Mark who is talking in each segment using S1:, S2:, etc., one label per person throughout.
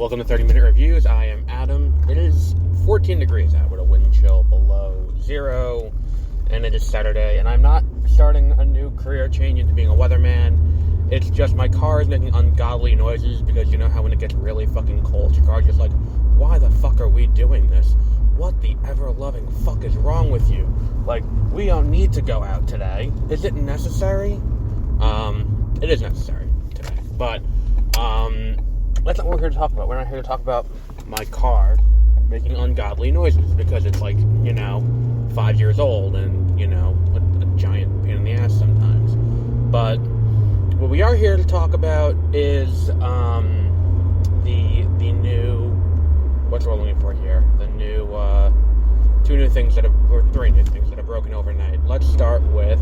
S1: Welcome to 30 Minute Reviews. I am Adam. It is 14 degrees out with a wind chill below zero, and it is Saturday, and I'm not starting a new career change into being a weatherman. It's just my car is making ungodly noises because you know how when it gets really fucking cold, your car's just like, why the fuck are we doing this? What the ever-loving fuck is wrong with you? Like, we don't need to go out today. Is it necessary? It is necessary today, but, that's not what we're here to talk about. We're not here to talk about my car making ungodly noises because it's like, 5 years old and, a giant pain in the ass sometimes. But what we are here to talk about is the new, what's we're looking for here? The new, three new things that have broken overnight. Let's start with,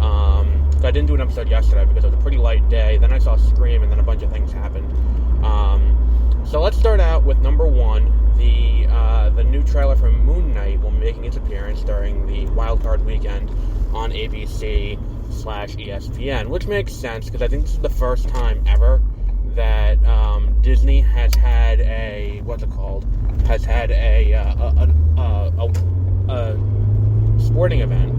S1: I didn't do an episode yesterday because it was a pretty light day. Then I saw Scream, and then a bunch of things happened. So let's start out with number one. The new trailer for Moon Knight will be making its appearance during the wildcard weekend on ABC/ESPN, which makes sense because I think this is the first time ever that Disney has had a sporting event,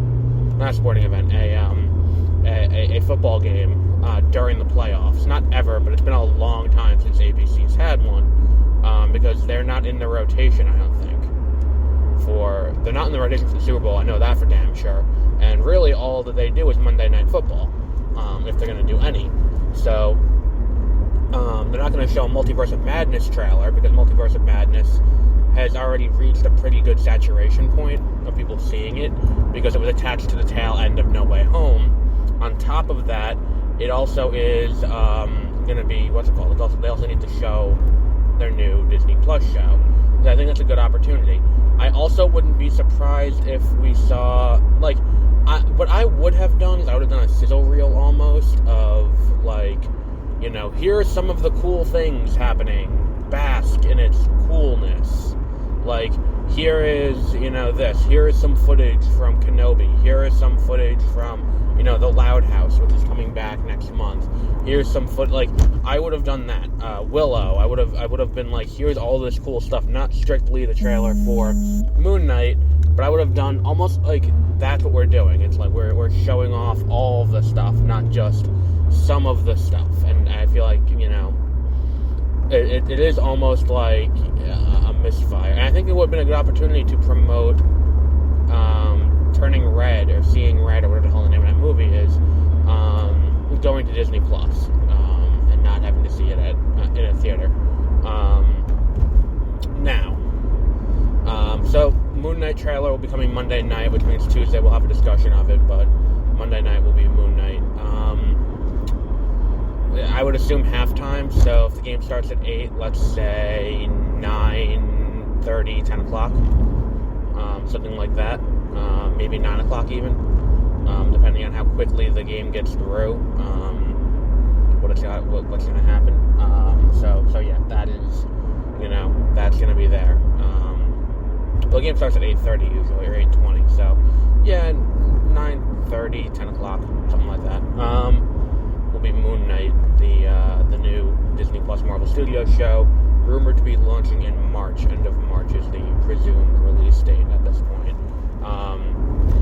S1: not a sporting event, a football game during the playoffs. Not ever, but it's been a long time since ABC's had one, because they're not in the rotation, I don't think. They're not in the rotation for the Super Bowl, I know that for damn sure. And really all that they do is Monday Night Football, if they're going to do any. So, they're not going to show a Multiverse of Madness trailer, because Multiverse of Madness has already reached a pretty good saturation point of people seeing it, because it was attached to the tail end of No Way Home. On top of that, it also is going to be, they also need to show their new Disney Plus show. So I think that's a good opportunity. I also wouldn't be surprised if we saw, what I would have done is I would have done a sizzle reel almost of, here are some of the cool things happening. Bask in its coolness. Here is, this. Here is some footage from Kenobi. Here is some footage from, the Loud House, which is coming back next month. Here's some I would have done that. Willow, I would have been here's all this cool stuff, not strictly the trailer for Moon Knight, but I would have done almost that's what we're doing. It's we're showing off all the stuff, not just some of the stuff. And I feel it is almost like a misfire. And I think it would have been a good opportunity to promote Turning Red, or Seeing Red, or whatever the hell the name of that movie is, going to Disney Plus, and not having to see it in a theater. So Moon Knight trailer will be coming Monday night, which means Tuesday we'll have a discussion of it, but Monday night will be Moon Knight. I would assume halftime, so if the game starts at 8, let's say 9:30, 10 o'clock, something like that, maybe 9 o'clock even, depending on how quickly the game gets through, what's going to happen. So yeah, that is, that's going to be there. The game starts at 8:30 usually, or 8:20, so yeah, 9:30, 10 o'clock, something like that. Will be Moon Knight, the new Disney Plus Marvel Studios show, rumored to be launching in March. End of March is the presumed release date at this point,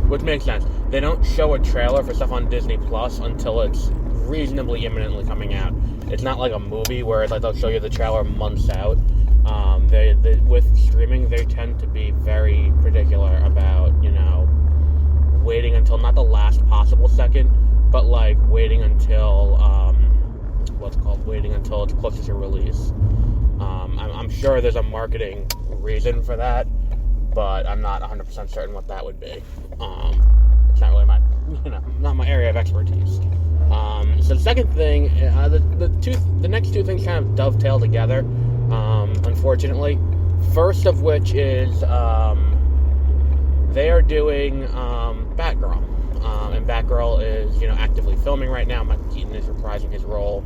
S1: which makes sense. They don't show a trailer for stuff on Disney Plus until it's reasonably imminently coming out. It's not like a movie where it's they'll show you the trailer months out. With streaming, they tend to be very particular about, waiting until not the last possible second, but waiting until waiting until it's closer to release. I'm sure there's a marketing reason for that, but I'm not 100% certain what that would be. It's not really not my area of expertise. So the second thing, the next two things kind of dovetail together, unfortunately. First of which is they are doing Batgirl. And Batgirl is, actively filming right now. Michael Keaton is reprising his role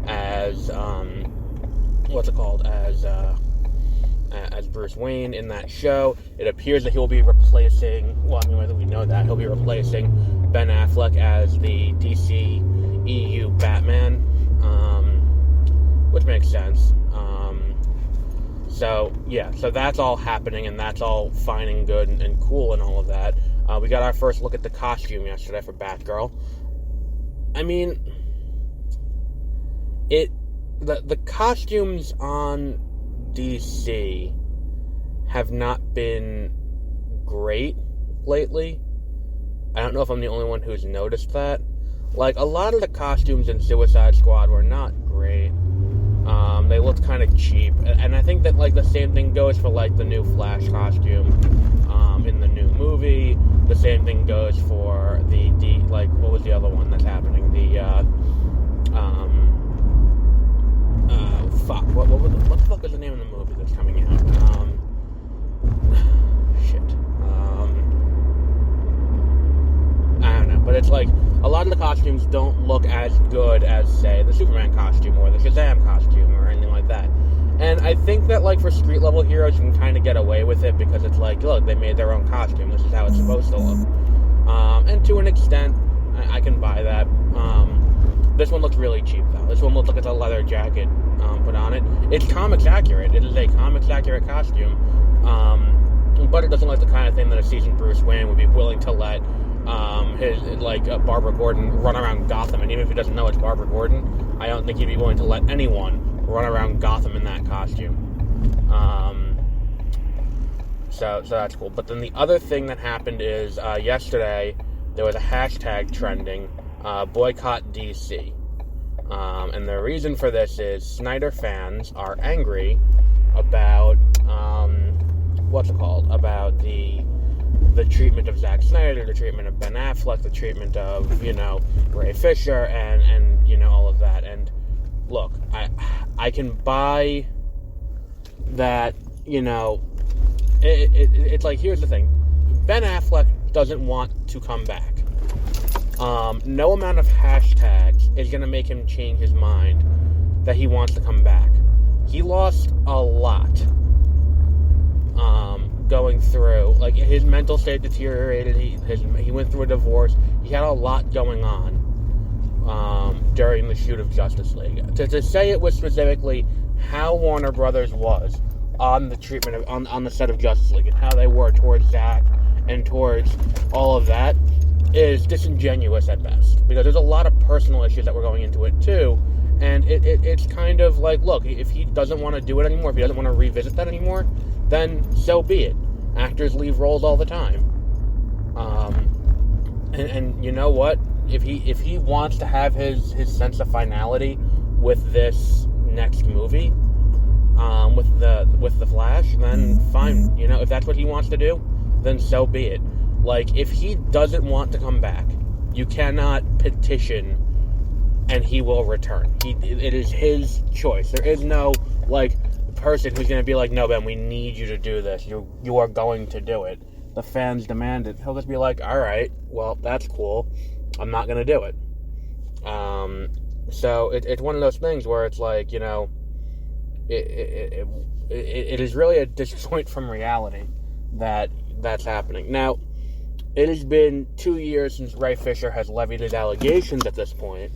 S1: as, as Bruce Wayne in that show. It appears that he'll be replacing, whether we know that, he'll be replacing Ben Affleck as the DC EU Batman, which makes sense. So that's all happening, and that's all fine and good and cool and all of that. We got our first look at the costume yesterday for Batgirl. I mean, the costumes on DC have not been great lately. I don't know if I'm the only one who's noticed that. Like, a lot of the costumes in Suicide Squad were not great. They looked kind of cheap. And I think that, like, the same thing goes for, like, the new Flash costume in the new movie. The same thing goes for what was the other one that's happening? What the fuck is the name of the movie that's coming out? I don't know, but it's like, a lot of the costumes don't look as good as, say, the Superman costume or the Shazam costume or anything like that. And I think that, like, for street-level heroes, you can kind of get away with it because it's like, look, they made their own costume. This is how it's supposed to look. And to an extent, I can buy that. This one looks really cheap, though. This one looks like it's a leather jacket put on it. It's comics accurate. It is a comics accurate costume. But it doesn't look like the kind of thing that a seasoned Bruce Wayne would be willing to let Barbara Gordon run around Gotham. And even if he doesn't know it's Barbara Gordon, I don't think he'd be willing to let anyone run around Gotham in that costume. So that's cool. But then the other thing that happened is yesterday there was a hashtag trending, Boycott Dc. And the reason for this is Snyder fans are angry about about the treatment of Zack Snyder, the treatment of Ben Affleck, the treatment of, Ray Fisher, and all of that. And look, I can buy that, it's like, here's the thing. Ben Affleck doesn't want to come back. No amount of hashtags is going to make him change his mind that he wants to come back. He lost a lot going through. Like, his mental state deteriorated. He went through a divorce. He had a lot going on during the shoot of Justice League. To say it was specifically how Warner Brothers was on the treatment of, on the set of Justice League and how they were towards Zack and towards all of that is disingenuous at best, because there's a lot of personal issues that were going into it too, and it's kind of like, look, if he doesn't want to do it anymore, if he doesn't want to revisit that anymore, then so be it. Actors leave roles all the time, and you know what? If he wants to have his sense of finality with this next movie, with the Flash, then fine. If that's what he wants to do, then so be it. Like, if he doesn't want to come back, you cannot petition and he will return. It is his choice. There is no, person who's going to be like, no, Ben, we need you to do this. You are going to do it. The fans demand it. He'll just be like, all right, well, that's cool. I'm not going to do it. So it's one of those things where it's like, it is really a disjoint from reality that's happening. Now, it has been 2 years since Ray Fisher has levied his allegations at this point.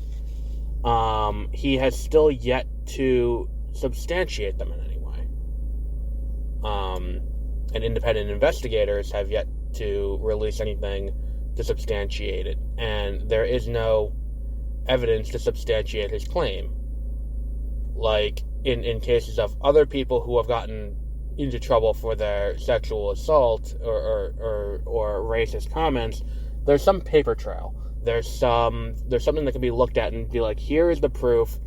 S1: He has still yet to substantiate them in any way. And independent investigators have yet to release anything to substantiate it. And there is no evidence to substantiate his claim. Like, in cases of other people who have gotten into trouble for their sexual assault or racist comments, there's some paper trail. There's something that can be looked at and be like, here is the proof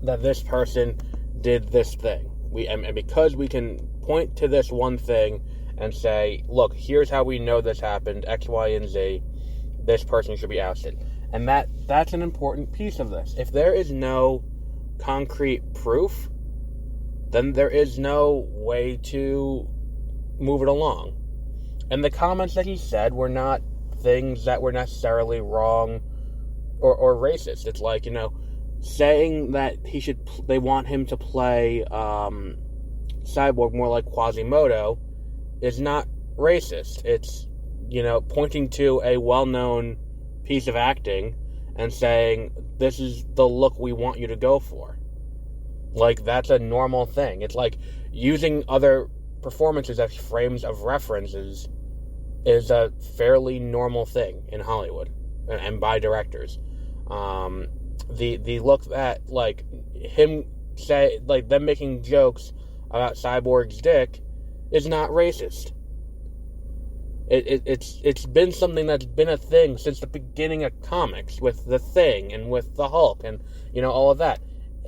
S1: that this person did this thing. And because we can point to this one thing and say, look, here's how we know this happened, X, Y, and Z, this person should be ousted. And that's an important piece of this. If there is no concrete proof, then there is no way to move it along. And the comments that he said were not things that were necessarily wrong or racist. It's like, saying that they want him to play Cyborg more like Quasimodo is not racist. It's, pointing to a well-known piece of acting and saying, this is the look we want you to go for. Like, that's a normal thing. It's like using other performances as frames of references is a fairly normal thing in Hollywood and by directors. The look at, like, them making jokes about Cyborg's dick is not racist. It's been something that's been a thing since the beginning of comics, with the Thing and with the Hulk and, all of that.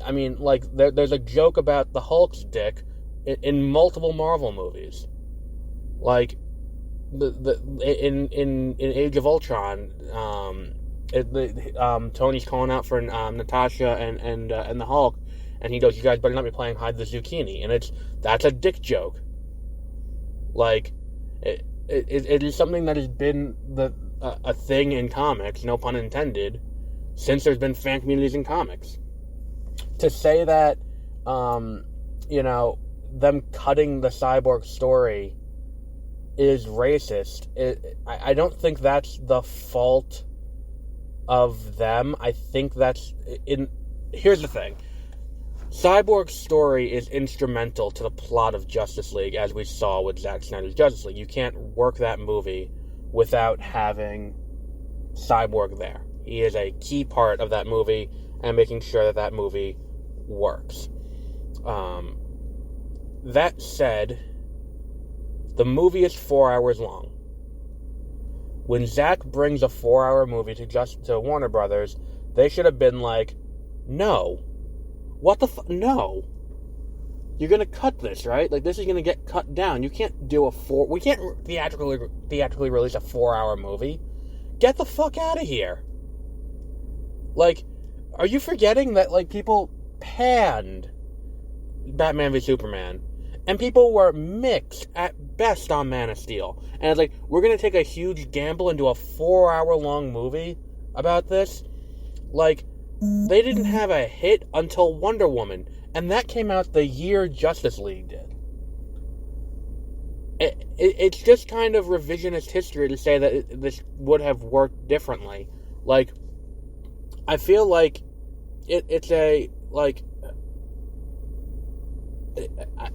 S1: I mean, like, there's a joke about the Hulk's dick in multiple Marvel movies. Like, in Age of Ultron, Tony's calling out for Natasha and the Hulk, and he goes, "You guys better not be playing hide the zucchini," and that's a dick joke. Like, it is something that has been a thing in comics, no pun intended, since there's been fan communities in comics. To say that, them cutting the Cyborg story is racist, I don't think that's the fault of them. I think that's here's the thing. Cyborg's story is instrumental to the plot of Justice League, as we saw with Zack Snyder's Justice League. You can't work that movie without having Cyborg there. He is a key part of that movie and making sure that movie works. That said, the movie is 4 hours long. When Zack brings a 4-hour movie to Warner Brothers, they should have been like, "No. What the no. You're going to cut this, right? Like, this is going to get cut down. You can't do we can't theatrically release a 4-hour movie. Get the fuck out of here." Like, are you forgetting that, like, people panned Batman v Superman, and people were mixed at best on Man of Steel, and it's like, we're going to take a huge gamble and do a 4-hour-long movie about this? Like, they didn't have a hit until Wonder Woman, and that came out the year Justice League did. It's just kind of revisionist history to say that this would have worked differently. Like, I feel like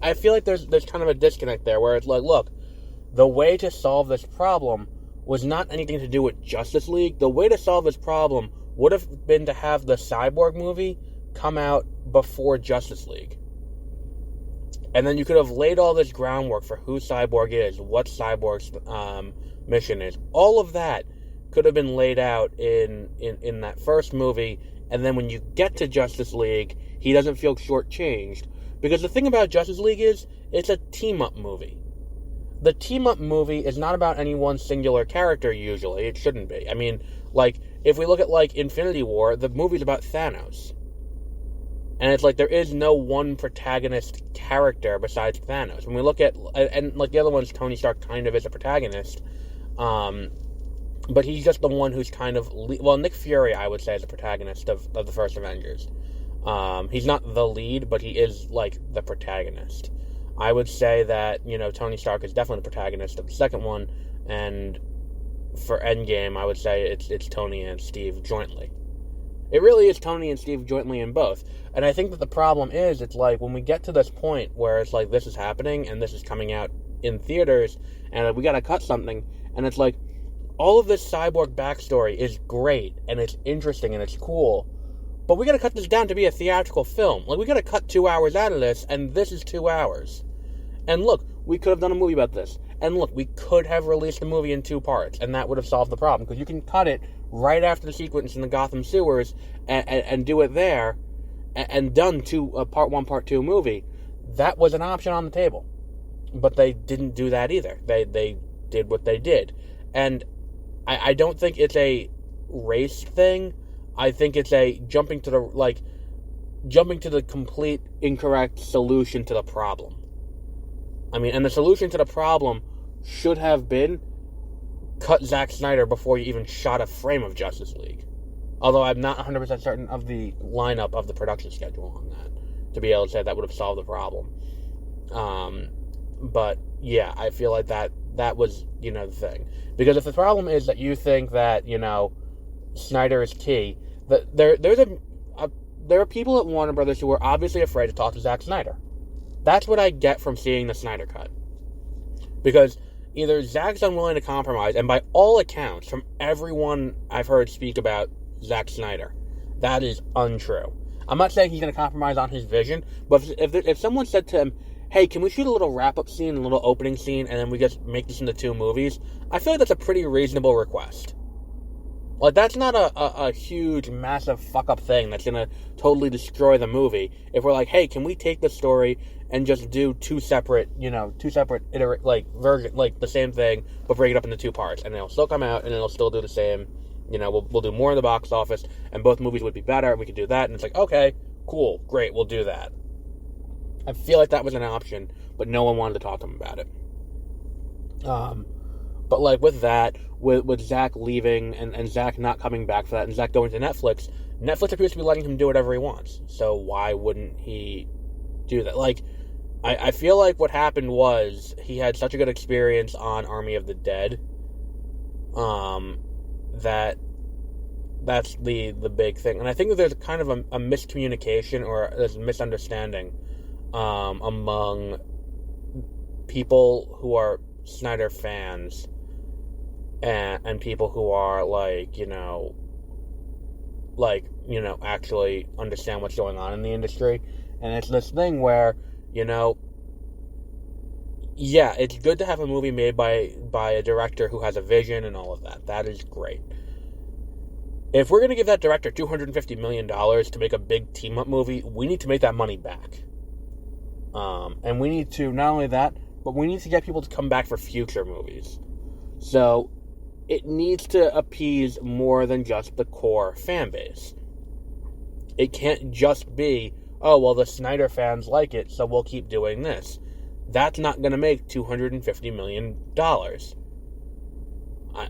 S1: I feel like there's kind of a disconnect there, where it's like, look, the way to solve this problem was not anything to do with Justice League. The way to solve this problem would have been to have the Cyborg movie come out before Justice League. And then you could have laid all this groundwork for who Cyborg is, what Cyborg's mission is. All of that could have been laid out in that first movie, and then when you get to Justice League, he doesn't feel shortchanged. Because the thing about Justice League is, it's a team-up movie. The team-up movie is not about any one singular character, usually. It shouldn't be. I mean, like, if we look at, like, Infinity War, the movie's about Thanos. And it's like, there is no one protagonist character besides Thanos. When we look at, and like the other ones, Tony Stark kind of is a protagonist, but he's just the one who's kind of, Nick Fury, I would say, is the protagonist of the first Avengers. He's not the lead, but he is, like, the protagonist. I would say that, Tony Stark is definitely the protagonist of the second one, and for Endgame, I would say it's Tony and Steve jointly. It really is Tony and Steve jointly in both. And I think that the problem is, it's like, when we get to this point where it's like, this is happening, and this is coming out in theaters, and we gotta cut something, and it's like, all of this Cyborg backstory is great, and it's interesting, and it's cool, but we gotta cut this down to be a theatrical film. Like, we gotta cut 2 hours out of this, and this is 2 hours. And look, we could have done a movie about this. And look, we could have released the movie in 2 parts, and that would have solved the problem. Because you can cut it right after the sequence in the Gotham sewers, and do it there, and done a part 1, part 2 movie. That was an option on the table. But they didn't do that either. They did what they did. And I don't think it's a race thing. I think it's a jumping to the complete incorrect solution to the problem. I mean, and the solution to the problem should have been cut Zack Snyder before you even shot a frame of Justice League. Although I'm not 100% certain of the lineup of the production schedule on that, to be able to say that would have solved the problem. But yeah, I feel like that was, the thing. Because if the problem is that you think that, Snyder is key, there's a there are people at Warner Brothers who are obviously afraid to talk to Zack Snyder. That's what I get from seeing the Snyder Cut. Because either Zack's unwilling to compromise, and by all accounts, from everyone I've heard speak about Zack Snyder, that is untrue. I'm not saying he's going to compromise on his vision, but if someone said to him, hey, can we shoot a little wrap-up scene, a little opening scene, and then we just make this into 2 movies, I feel like that's a pretty reasonable request. Like, that's not a huge, massive fuck-up thing that's going to totally destroy the movie. If we're like, hey, can we take the story and just do 2 separate versions, like the same thing, but break it up into 2 parts, and it'll still come out, and it'll still do the same. We'll do more in the box office, and both movies would be better, and we could do that, and it's like, okay, cool, great, we'll do that. I feel like that was an option, but no one wanted to talk to him about it. But like with that, with Zack leaving and Zack not coming back for that, and Zack going to Netflix appears to be letting him do whatever he wants. So why wouldn't he do that? Like, I feel like what happened was he had such a good experience on Army of the Dead, that's the big thing. And I think that there's kind of a miscommunication, or there's a misunderstanding among people who are Snyder fans and people who are actually understand what's going on in the industry. And it's this thing where, yeah, it's good to have a movie made by a director who has a vision and all of that. That is great. If we're going to give that director $250 million to make a big team-up movie, we need to make that money back. And we need to, not only that, but we need to get people to come back for future movies. So, it needs to appease more than just the core fan base. It can't just be, oh, well, the Snyder fans like it, so we'll keep doing this. That's not going to make $250 million.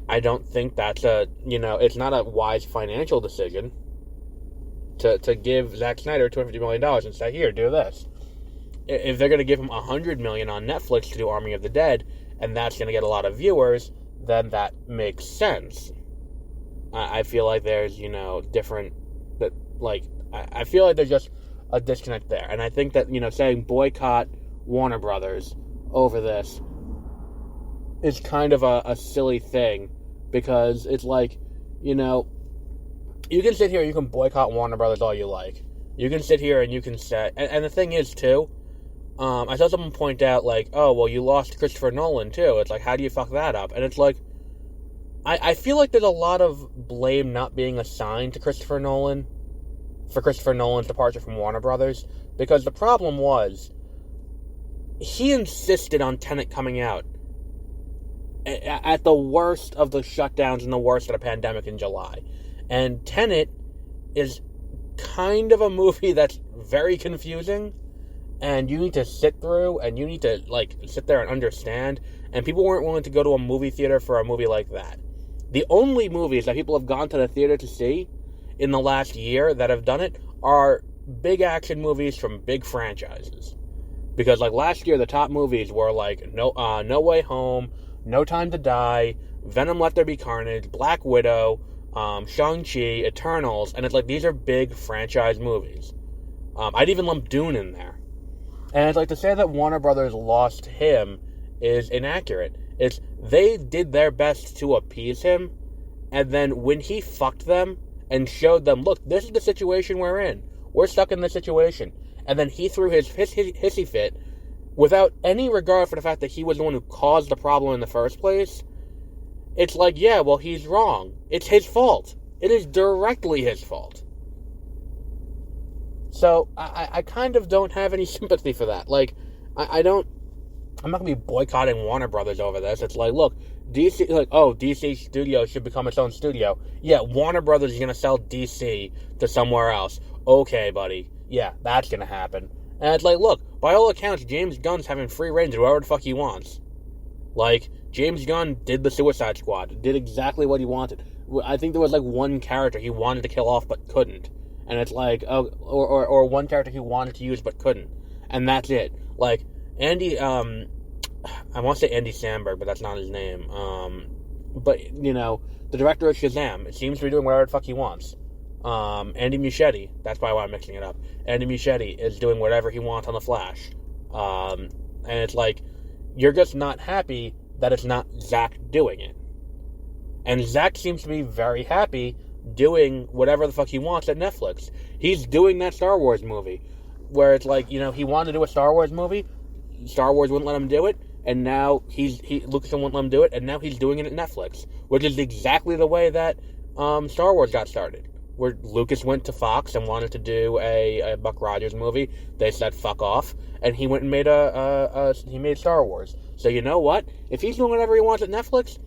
S1: I don't think that's it's not a wise financial decision to give Zack Snyder $250 million and say, here, do this. If they're going to give him $100 million on Netflix to do Army of the Dead, and that's going to get a lot of viewers, then that makes sense. I feel like there's, different, I feel like there's just a disconnect there. And I think that, saying boycott Warner Brothers over this is kind of a silly thing, because it's like, you can sit here, you can boycott Warner Brothers all you like. You can sit here and you can say, and the thing is, too, I saw someone point out, oh, well, you lost Christopher Nolan, too. It's like, how do you fuck that up? And it's like, I feel like there's a lot of blame not being assigned to Christopher Nolan for Christopher Nolan's departure from Warner Brothers, because the problem was, he insisted on Tenet coming out at the worst of the shutdowns and the worst of the pandemic in July. And Tenet is kind of a movie that's very confusing, and you need to sit through, and you need to, sit there and understand, and people weren't willing to go to a movie theater for a movie like that. The only movies that people have gone to the theater to see in the last year that have done it are big action movies from big franchises. Because, last year, the top movies were, No Way Home, No Time to Die, Venom Let There Be Carnage, Black Widow, Shang-Chi, Eternals, and it's these are big franchise movies. I'd even lump Dune in there. And it's to say that Warner Brothers lost him is inaccurate. They did their best to appease him, and then when he fucked them and showed them, look, this is the situation we're in. We're stuck in this situation. And then he threw his hissy fit without any regard for the fact that he was the one who caused the problem in the first place. It's yeah, well, he's wrong. It's his fault. It is directly his fault. So, I kind of don't have any sympathy for that. I'm not going to be boycotting Warner Brothers over this. It's look, DC, DC Studios should become its own studio. Yeah, Warner Brothers is going to sell DC to somewhere else. Okay, buddy. Yeah, that's going to happen. And it's look, by all accounts, James Gunn's having free reign to do whatever the fuck he wants. James Gunn did the Suicide Squad, did exactly what he wanted. I think there was, one character he wanted to kill off but couldn't. And it's or one character he wanted to use but couldn't. And that's it. Andy, I want to say Andy Samberg, but that's not his name. But, the director of Shazam, it seems to be doing whatever the fuck he wants. Andy Muschietti, that's probably why I'm mixing it up. Andy Muschietti is doing whatever he wants on The Flash. And it's like, you're just not happy that it's not Zack doing it. And Zack seems to be very happy doing whatever the fuck he wants at Netflix. He's doing that Star Wars movie, where it's like, he wanted to do a Star Wars movie, Star Wars wouldn't let him do it, and now Lucasfilm wouldn't let him do it, and now he's doing it at Netflix, which is exactly the way that Star Wars got started, where Lucas went to Fox and wanted to do a Buck Rogers movie. They said fuck off, and he went and made he made Star Wars. So you know what? If he's doing whatever he wants at Netflix,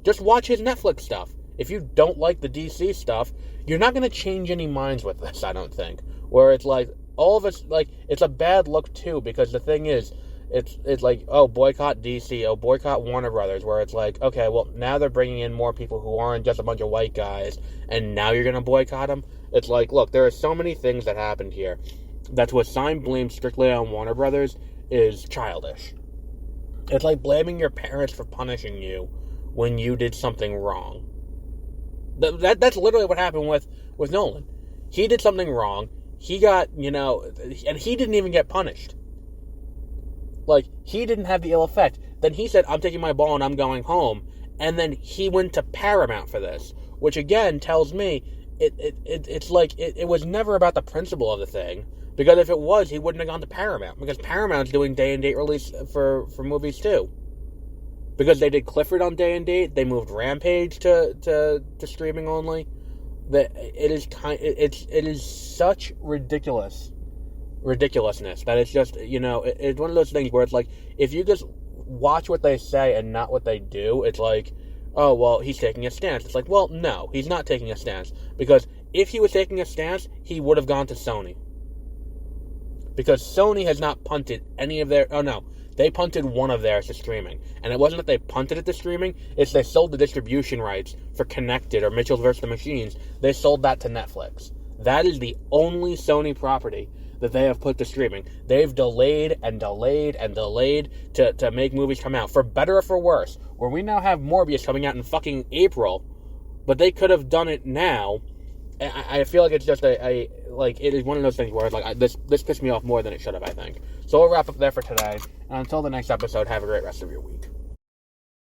S1: just watch his Netflix stuff. If you don't like the DC stuff, you're not going to change any minds with this, I don't think. Where it's like, all of us, like, it's a bad look too, because the thing is, it's like, oh, boycott DC, oh, boycott Warner Brothers, where it's like, okay, well, now they're bringing in more people who aren't just a bunch of white guys, and now you're going to boycott them? It's like, look, there are so many things that happened here that to assign blame strictly on Warner Brothers is childish. It's like blaming your parents for punishing you when you did something wrong. That's literally what happened with Nolan. He did something wrong. He got, and he didn't even get punished. Like, he didn't have the ill effect. Then he said, I'm taking my ball and I'm going home. And then he went to Paramount for this, which again tells me it's like it was never about the principle of the thing. Because if it was, he wouldn't have gone to Paramount. Because Paramount's doing day and date release for movies too. Because they did Clifford on day and date, they moved Rampage to streaming only. That it is such ridiculousness that it's just, it's one of those things where it's like, if you just watch what they say and not what they do, it's like, oh, well, he's taking a stance. It's like, well, no, he's not taking a stance. Because if he was taking a stance, he would have gone to Sony. Because Sony has not punted any of their... Oh, no. They punted one of theirs to streaming. And it wasn't that they punted it to streaming. It's they sold the distribution rights for Connected or Mitchell vs. the Machines. They sold that to Netflix. That is the only Sony property that they have put to streaming. They've delayed and delayed and delayed to make movies come out. For better or for worse. Where we now have Morbius coming out in fucking April. But they could have done it now. I feel like it's just it is one of those things where it's like, this pissed me off more than it should have, I think. So we'll wrap up there for today. And until the next episode, have a great rest of your week.